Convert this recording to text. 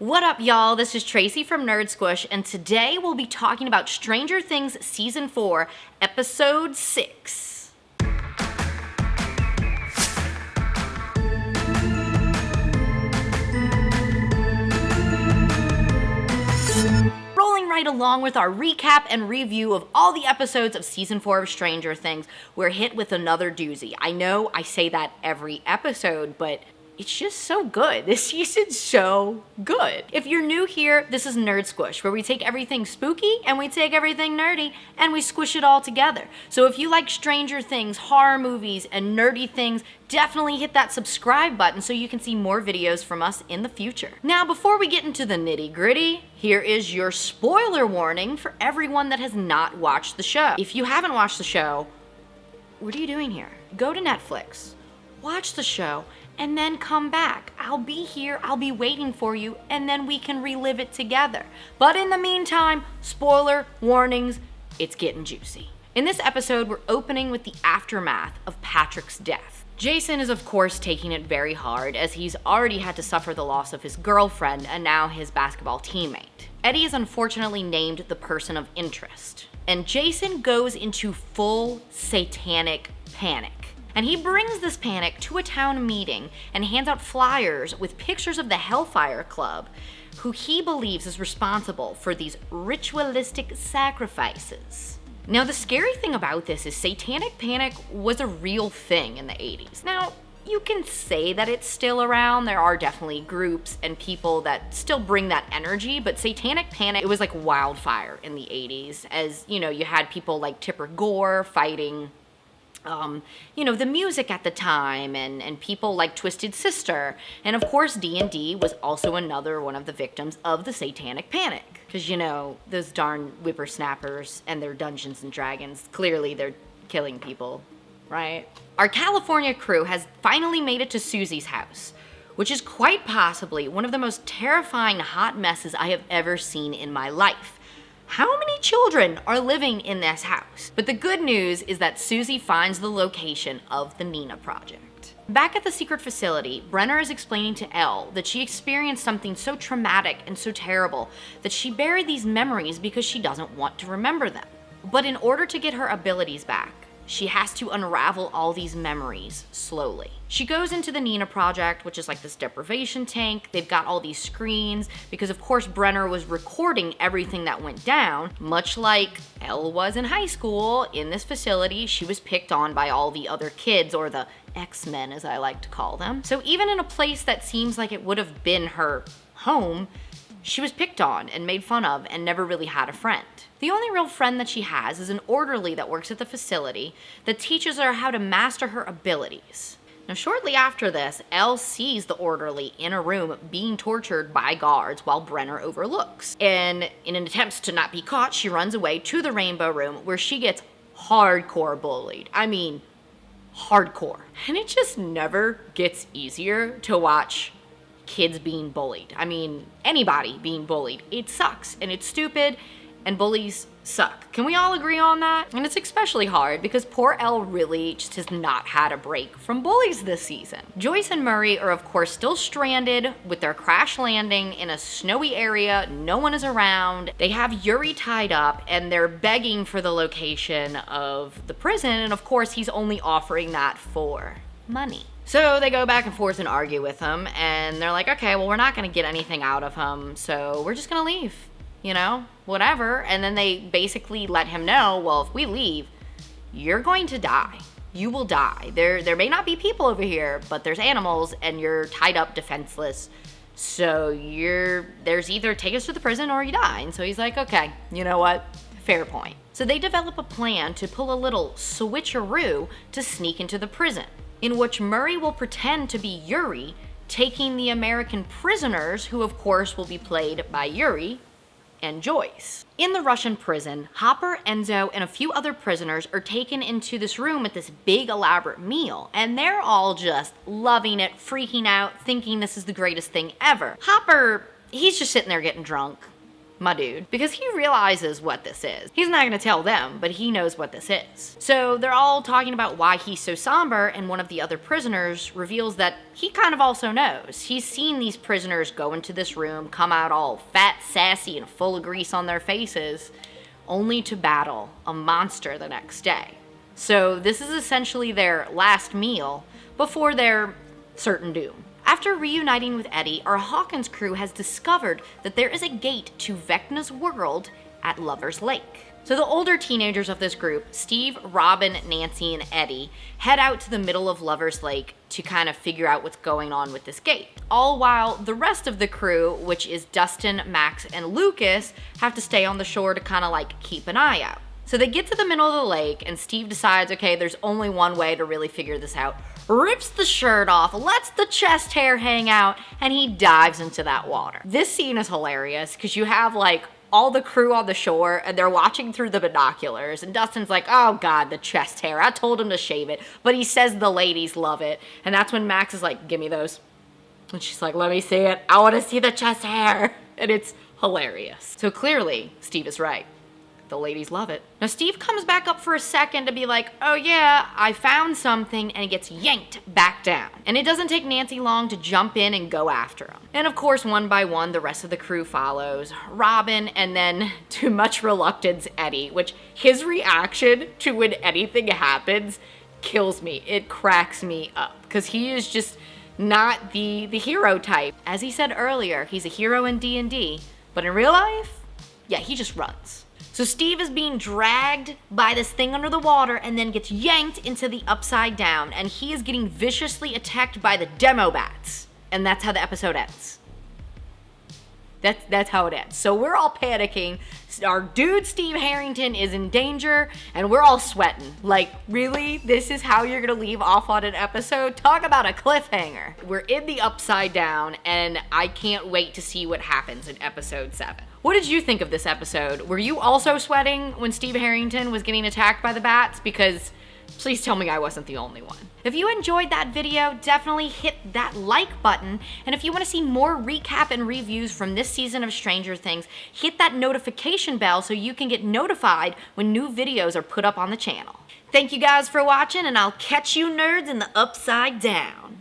What up, y'all? This is Tracy from Nerd Squish, and today we'll be talking about Stranger Things Season 4, Episode 6. Rolling right along with our recap and review of all the episodes of Season 4 of Stranger Things, we're hit with another doozy. I know I say that every episode, but it's just so good. This season's so good. If you're new here, this is Nerd Squish, where we take everything spooky and we take everything nerdy and we squish it all together. So if you like Stranger Things, horror movies, and nerdy things, definitely hit that subscribe button so you can see more videos from us in the future. Now, before we get into the nitty gritty, here is your spoiler warning for everyone that has not watched the show. If you haven't watched the show, what are you doing here? Go to Netflix, watch the show, and then come back. I'll be here, I'll be waiting for you, and then we can relive it together. But in the meantime, spoiler warnings, it's getting juicy. In this episode, we're opening with the aftermath of Patrick's death. Jason is of course taking it very hard, as he's already had to suffer the loss of his girlfriend and now his basketball teammate. Eddie is unfortunately named the person of interest, and Jason goes into full satanic panic. And he brings this panic to a town meeting and hands out flyers with pictures of the Hellfire Club, who he believes is responsible for these ritualistic sacrifices. Now, the scary thing about this is satanic panic was a real thing in the 80s. Now, you can say that it's still around. There are definitely groups and people that still bring that energy, but satanic panic, it was like wildfire in the 80s. As, you know, you had people like Tipper Gore fighting the music at the time, and people like Twisted Sister. And of course, D&D was also another one of the victims of the satanic panic. Because, those darn whippersnappers and their Dungeons and Dragons, clearly they're killing people, right? Our California crew has finally made it to Susie's house, which is quite possibly one of the most terrifying hot messes I have ever seen in my life. How many children are living in this house? But the good news is that Susie finds the location of the Nina Project. Back at the secret facility, Brenner is explaining to Elle that she experienced something so traumatic and so terrible that she buried these memories because she doesn't want to remember them. But in order to get her abilities back, she has to unravel all these memories slowly. She goes into the Nina Project, which is like this deprivation tank. They've got all these screens because, of course, Brenner was recording everything that went down, much like Elle was in high school. In this facility, she was picked on by all the other kids, or the X-Men, as I like to call them. So even in a place that seems like it would have been her home, she was picked on and made fun of and never really had a friend. The only real friend that she has is an orderly that works at the facility that teaches her how to master her abilities. Now, shortly after this, Elle sees the orderly in a room being tortured by guards while Brenner overlooks. And in an attempt to not be caught, she runs away to the Rainbow Room, where she gets hardcore bullied. I mean, hardcore. And it just never gets easier to watch kids being bullied. I mean, anybody being bullied. It sucks, and it's stupid, and bullies suck. Can we all agree on that? And it's especially hard because poor Elle really just has not had a break from bullies this season. Joyce and Murray are of course still stranded with their crash landing in a snowy area. No one is around. They have Yuri tied up and they're begging for the location of the prison, and of course he's only offering that for money. So they go back and forth and argue with him, and they're like, okay, well, we're not gonna get anything out of him, so we're just gonna leave. Whatever. And then they basically let him know, well, if we leave, you're going to die. You will die. There may not be people over here, but there's animals, and you're tied up defenseless. So there's either take us to the prison or you die. And so he's like, okay, you know what? Fair point. So they develop a plan to pull a little switcheroo to sneak into the prison, in which Murray will pretend to be Yuri, taking the American prisoners, who of course will be played by Yuri and Joyce. In the Russian prison, Hopper, Enzo, and a few other prisoners are taken into this room at this big elaborate meal, and they're all just loving it, freaking out, thinking this is the greatest thing ever. Hopper, he's just sitting there getting drunk. my dude, because he realizes what this is. He's not gonna tell them, but he knows what this is. So they're all talking about why he's so somber, and one of the other prisoners reveals that he kind of also knows. He's seen these prisoners go into this room, come out all fat, sassy, and full of grease on their faces, only to battle a monster the next day. So this is essentially their last meal before their certain doom. After reuniting with Eddie, our Hawkins crew has discovered that there is a gate to Vecna's world at Lover's Lake. So the older teenagers of this group, Steve, Robin, Nancy, and Eddie, head out to the middle of Lover's Lake to kind of figure out what's going on with this gate. All while the rest of the crew, which is Dustin, Max, and Lucas, have to stay on the shore to kind of like keep an eye out. So they get to the middle of the lake, and Steve decides, okay, there's only one way to really figure this out. Rips the shirt off, lets the chest hair hang out, and he dives into that water. This scene is hilarious because you have like all the crew on the shore and they're watching through the binoculars, and Dustin's like, oh God, the chest hair. I told him to shave it, but he says the ladies love it. And that's when Max is like, give me those. And she's like, let me see it. I want to see the chest hair. And it's hilarious. So clearly, Steve is right. The ladies love it. Now Steve comes back up for a second to be like, oh yeah, I found something, and he gets yanked back down. And it doesn't take Nancy long to jump in and go after him. And of course, one by one, the rest of the crew follows. Robin, and then to much reluctance, Eddie, which his reaction to when anything happens kills me. It cracks me up because he is just not the hero type. As he said earlier, he's a hero in D&D, but in real life, yeah, he just runs. So Steve is being dragged by this thing under the water and then gets yanked into the upside down, and he is getting viciously attacked by the demo bats. And that's how the episode ends. That's how it ends. So we're all panicking. Our dude Steve Harrington is in danger, and we're all sweating. Like, really? This is how you're gonna leave off on an episode? Talk about a cliffhanger. We're in the upside down, and I can't wait to see what happens in episode 7. What did you think of this episode? Were you also sweating when Steve Harrington was getting attacked by the bats? Because please tell me I wasn't the only one. If you enjoyed that video, definitely hit that like button. And if you want to see more recap and reviews from this season of Stranger Things, hit that notification bell so you can get notified when new videos are put up on the channel. Thank you guys for watching, and I'll catch you nerds in the upside down.